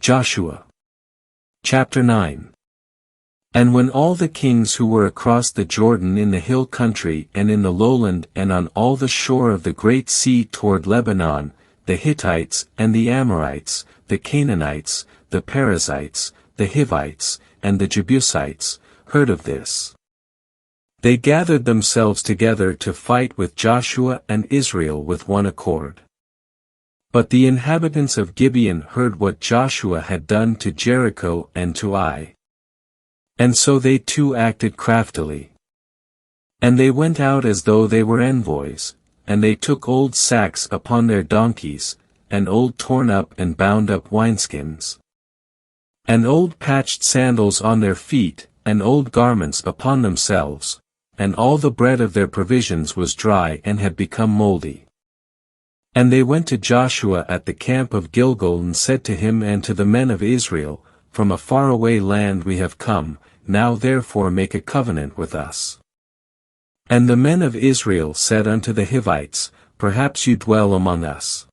Joshua. Chapter 9. And when all the kings who were across the Jordan in the hill country and in the lowland and on all the shore of the great sea toward Lebanon, the Hittites and the Amorites, the Canaanites, the Perizzites, the Hivites, and the Jebusites, heard of this, they gathered themselves together to fight with Joshua and Israel with one accord. But the inhabitants of Gibeon heard what Joshua had done to Jericho and to Ai. And so they too acted craftily. And they went out as though they were envoys, and they took old sacks upon their donkeys, and old torn up and bound up wineskins, and old patched sandals on their feet, and old garments upon themselves, and all the bread of their provisions was dry and had become moldy. And they went to Joshua at the camp of Gilgal and said to him and to the men of Israel, From a faraway land we have come, now therefore make a covenant with us. And the men of Israel said unto the Hivites, Perhaps you dwell among us.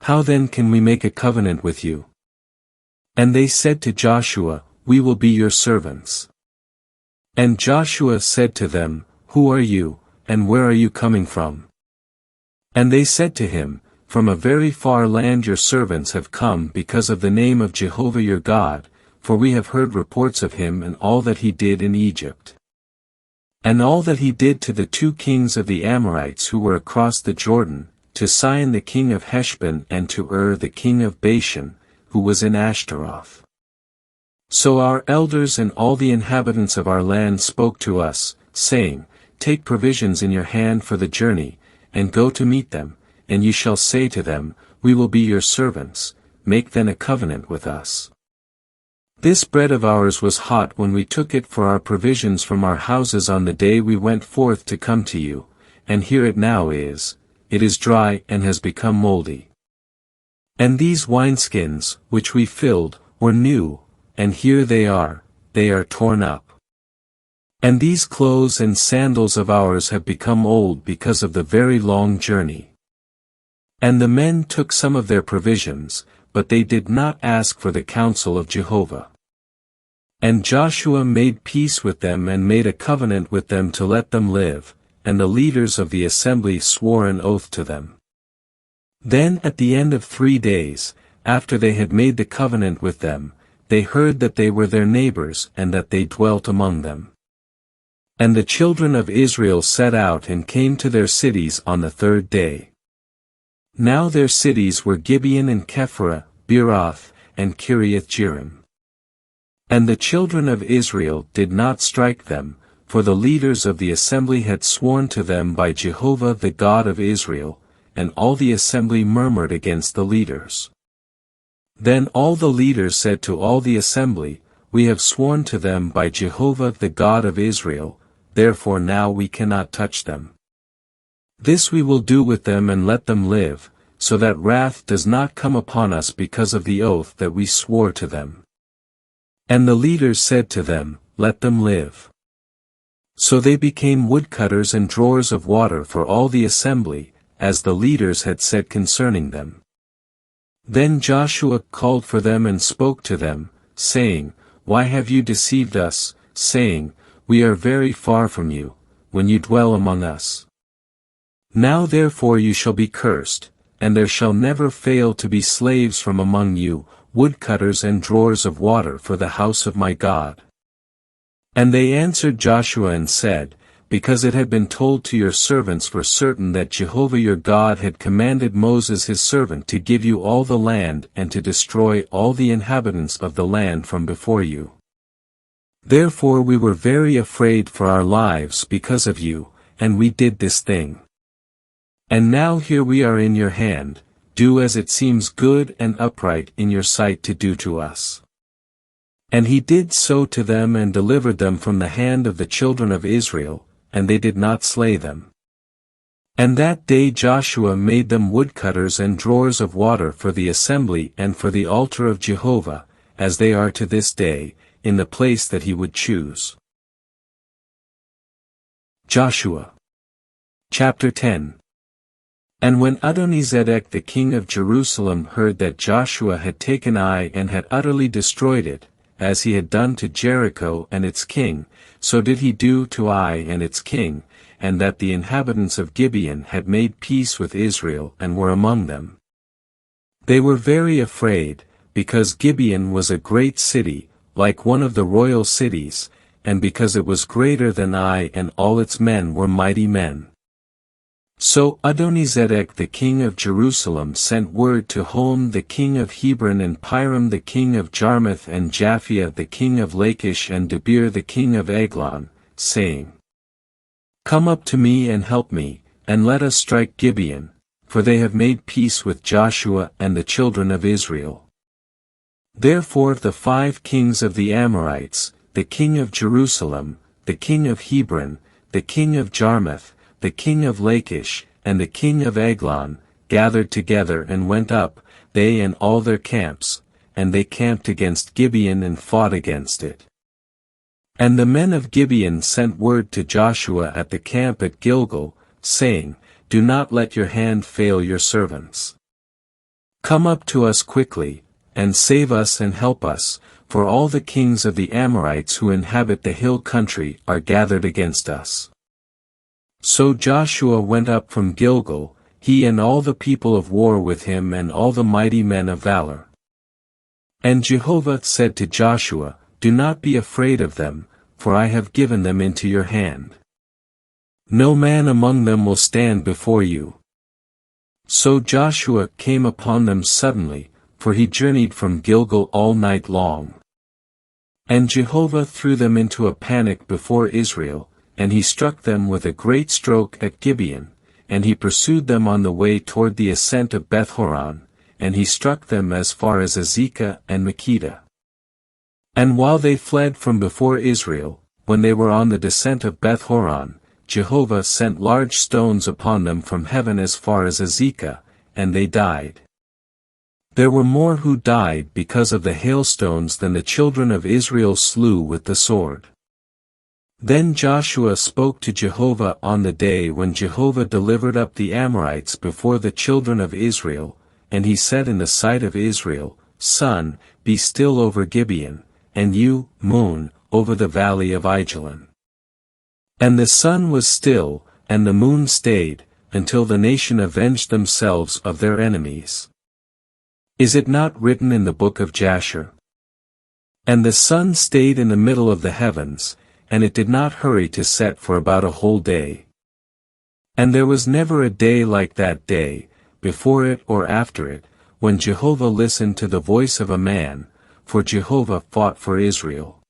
How then can we make a covenant with you? And they said to Joshua, We will be your servants. And Joshua said to them, Who are you, and where are you coming from? And they said to him, From a very far land your servants have come because of the name of Jehovah your God, for we have heard reports of him and all that he did in Egypt. And all that he did to the 2 kings of the Amorites who were across the Jordan, to Sihon the king of Heshbon and to the king of Bashan, who was in Ashtaroth. So our elders and all the inhabitants of our land spoke to us, saying, Take provisions in your hand for the journey, and go to meet them, and you shall say to them, We will be your servants, make then a covenant with us. This bread of ours was hot when we took it for our provisions from our houses on the day we went forth to come to you, and here it now is, it is dry and has become moldy. And these wineskins, which we filled, were new, and here they are torn up. And these clothes and sandals of ours have become old because of the very long journey. And the men took some of their provisions, but they did not ask for the counsel of Jehovah. And Joshua made peace with them and made a covenant with them to let them live, and the leaders of the assembly swore an oath to them. Then at the end of 3 days, after they had made the covenant with them, they heard that they were their neighbors and that they dwelt among them. And the children of Israel set out and came to their cities on the 3rd day. Now their cities were Gibeon and Kephirah, Beeroth, and Kiriath-Jearim. And the children of Israel did not strike them, for the leaders of the assembly had sworn to them by Jehovah the God of Israel, and all the assembly murmured against the leaders. Then all the leaders said to all the assembly, We have sworn to them by Jehovah the God of Israel, therefore now we cannot touch them. This we will do with them and let them live, so that wrath does not come upon us because of the oath that we swore to them. And the leaders said to them, Let them live. So they became woodcutters and drawers of water for all the assembly, as the leaders had said concerning them. Then Joshua called for them and spoke to them, saying, Why have you deceived us, saying, We are very far from you, when you dwell among us? Now therefore you shall be cursed, and there shall never fail to be slaves from among you, woodcutters and drawers of water for the house of my God. And they answered Joshua and said, Because it had been told to your servants for certain that Jehovah your God had commanded Moses his servant to give you all the land and to destroy all the inhabitants of the land from before you. Therefore we were very afraid for our lives because of you, and we did this thing. And now here we are in your hand, do as it seems good and upright in your sight to do to us. And he did so to them and delivered them from the hand of the children of Israel, and they did not slay them. And that day Joshua made them woodcutters and drawers of water for the assembly and for the altar of Jehovah, as they are to this day, in the place that he would choose. Joshua. Chapter 10. And when Adonizedek the king of Jerusalem heard that Joshua had taken Ai and had utterly destroyed it, as he had done to Jericho and its king, so did he do to Ai and its king, and that the inhabitants of Gibeon had made peace with Israel and were among them. They were very afraid, because Gibeon was a great city, like one of the royal cities, and because it was greater than Ai and all its men were mighty men. So Adonizedek the king of Jerusalem sent word to Holm the king of Hebron and Piram the king of Jarmuth and Japhia the king of Lachish and Debir the king of Eglon, saying, Come up to me and help me, and let us strike Gibeon, for they have made peace with Joshua and the children of Israel. Therefore the 5 kings of the Amorites, the king of Jerusalem, the king of Hebron, the king of Jarmuth, the king of Lachish, and the king of Eglon, gathered together and went up, they and all their camps, and they camped against Gibeon and fought against it. And the men of Gibeon sent word to Joshua at the camp at Gilgal, saying, Do not let your hand fail your servants. Come up to us quickly, and save us and help us, for all the kings of the Amorites who inhabit the hill country are gathered against us. So Joshua went up from Gilgal, he and all the people of war with him and all the mighty men of valor. And Jehovah said to Joshua, Do not be afraid of them, for I have given them into your hand. No man among them will stand before you. So Joshua came upon them suddenly, for he journeyed from Gilgal all night long. And Jehovah threw them into a panic before Israel, and he struck them with a great stroke at Gibeon, and he pursued them on the way toward the ascent of Beth-horon, and he struck them as far as Azekah and Makkedah. And while they fled from before Israel, when they were on the descent of Beth-horon, Jehovah sent large stones upon them from heaven as far as Azekah, and they died. There were more who died because of the hailstones than the children of Israel slew with the sword. Then Joshua spoke to Jehovah on the day when Jehovah delivered up the Amorites before the children of Israel, and he said in the sight of Israel, Sun, be still over Gibeon, and you, moon, over the valley of Ajalon. And the sun was still, and the moon stayed, until the nation avenged themselves of their enemies. Is it not written in the book of Jasher? And the sun stayed in the middle of the heavens, and it did not hurry to set for about a whole day. And there was never a day like that day, before it or after it, when Jehovah listened to the voice of a man, for Jehovah fought for Israel.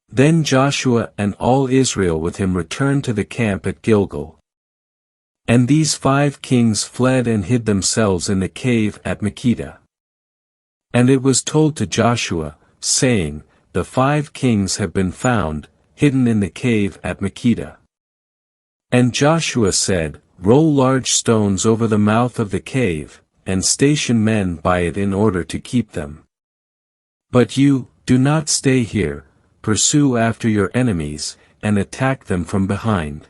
Then Joshua and all Israel with him returned to the camp at Gilgal. And these 5 kings fled and hid themselves in the cave at Makkedah. And it was told to Joshua, saying, The 5 kings have been found, hidden in the cave at Makkedah. And Joshua said, Roll large stones over the mouth of the cave, and station men by it in order to keep them. But you, do not stay here, pursue after your enemies, and attack them from behind.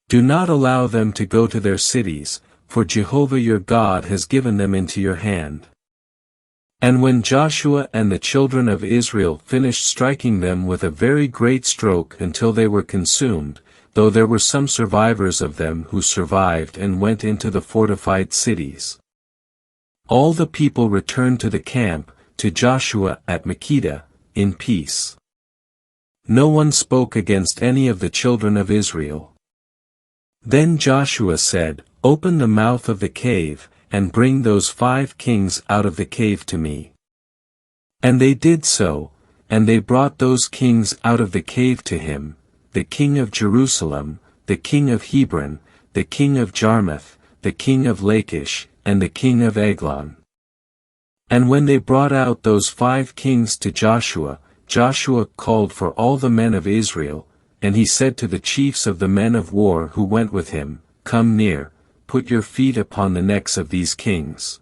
Do not allow them to go to their cities, for Jehovah your God has given them into your hand. And when Joshua and the children of Israel finished striking them with a very great stroke until they were consumed, though there were some survivors of them who survived and went into the fortified cities, all the people returned to the camp, to Joshua at Makkedah, in peace. No one spoke against any of the children of Israel. Then Joshua said, Open the mouth of the cave, and bring those 5 kings out of the cave to me. And they did so, and they brought those kings out of the cave to him, the king of Jerusalem, the king of Hebron, the king of Jarmuth, the king of Lachish, and the king of Eglon. And when they brought out those 5 kings to Joshua, Joshua called for all the men of Israel, and he said to the chiefs of the men of war who went with him, Come near, put your feet upon the necks of these kings.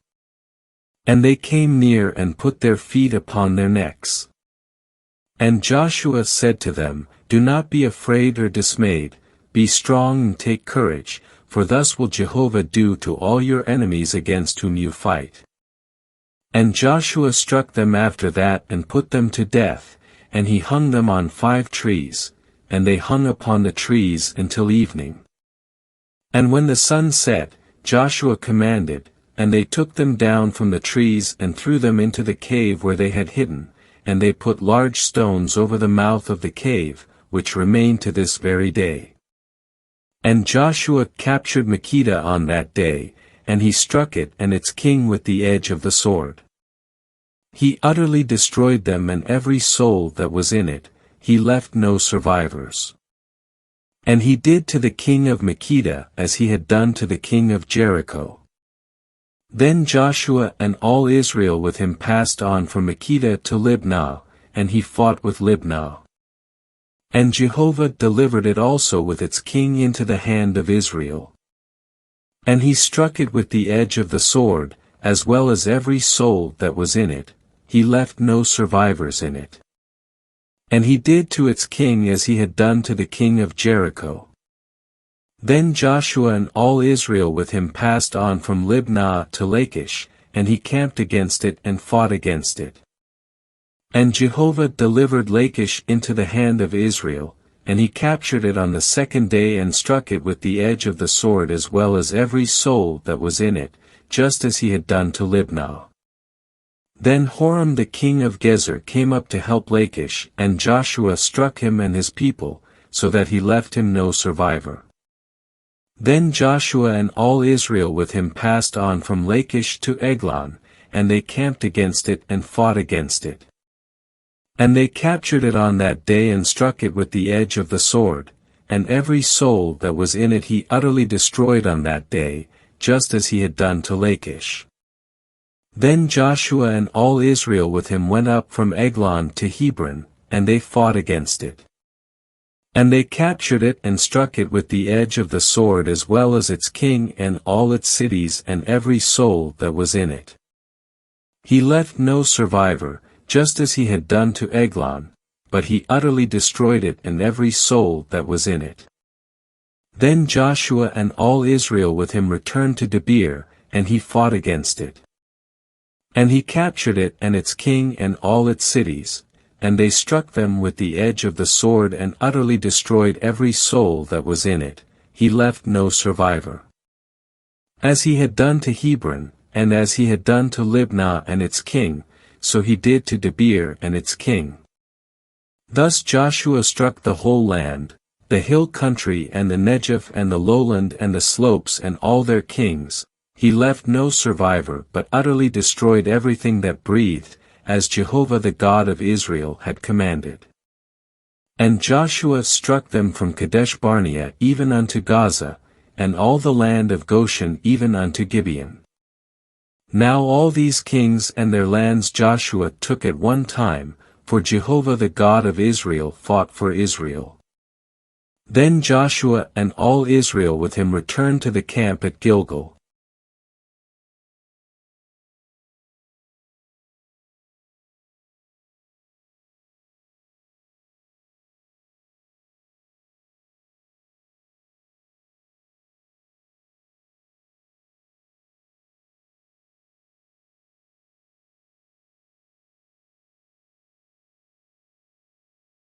And they came near and put their feet upon their necks. And Joshua said to them, Do not be afraid or dismayed, be strong and take courage, for thus will Jehovah do to all your enemies against whom you fight. And Joshua struck them after that and put them to death, and he hung them on 5 trees, and they hung upon the trees until evening. And when the sun set, Joshua commanded, and they took them down from the trees and threw them into the cave where they had hidden, and they put large stones over the mouth of the cave, which remain to this very day. And Joshua captured Makkedah on that day, and he struck it and its king with the edge of the sword. He utterly destroyed them and every soul that was in it, he left no survivors. And he did to the king of Makkedah as he had done to the king of Jericho. Then Joshua and all Israel with him passed on from Makkedah to Libnah, and he fought with Libnah. And Jehovah delivered it also with its king into the hand of Israel. And he struck it with the edge of the sword, as well as every soul that was in it, he left no survivors in it. And he did to its king as he had done to the king of Jericho. Then Joshua and all Israel with him passed on from Libnah to Lachish, and he camped against it and fought against it. And Jehovah delivered Lachish into the hand of Israel, and he captured it on the 2nd day and struck it with the edge of the sword as well as every soul that was in it, just as he had done to Libnah. Then Horam the king of Gezer came up to help Lachish, and Joshua struck him and his people, so that he left him no survivor. Then Joshua and all Israel with him passed on from Lachish to Eglon, and they camped against it and fought against it. And they captured it on that day and struck it with the edge of the sword, and every soul that was in it he utterly destroyed on that day, just as he had done to Lachish. Then Joshua and all Israel with him went up from Eglon to Hebron, and they fought against it. And they captured it and struck it with the edge of the sword as well as its king and all its cities and every soul that was in it. He left no survivor, just as he had done to Eglon, but he utterly destroyed it and every soul that was in it. Then Joshua and all Israel with him returned to Debir, and he fought against it. And he captured it and its king and all its cities, and they struck them with the edge of the sword and utterly destroyed every soul that was in it, he left no survivor. As he had done to Hebron, and as he had done to Libnah and its king, so he did to Debir and its king. Thus Joshua struck the whole land, the hill country and the Negev and the lowland and the slopes and all their kings, he left no survivor but utterly destroyed everything that breathed, as Jehovah the God of Israel had commanded. And Joshua struck them from Kadesh Barnea even unto Gaza, and all the land of Goshen even unto Gibeon. Now all these kings and their lands Joshua took at one time, for Jehovah the God of Israel fought for Israel. Then Joshua and all Israel with him returned to the camp at Gilgal,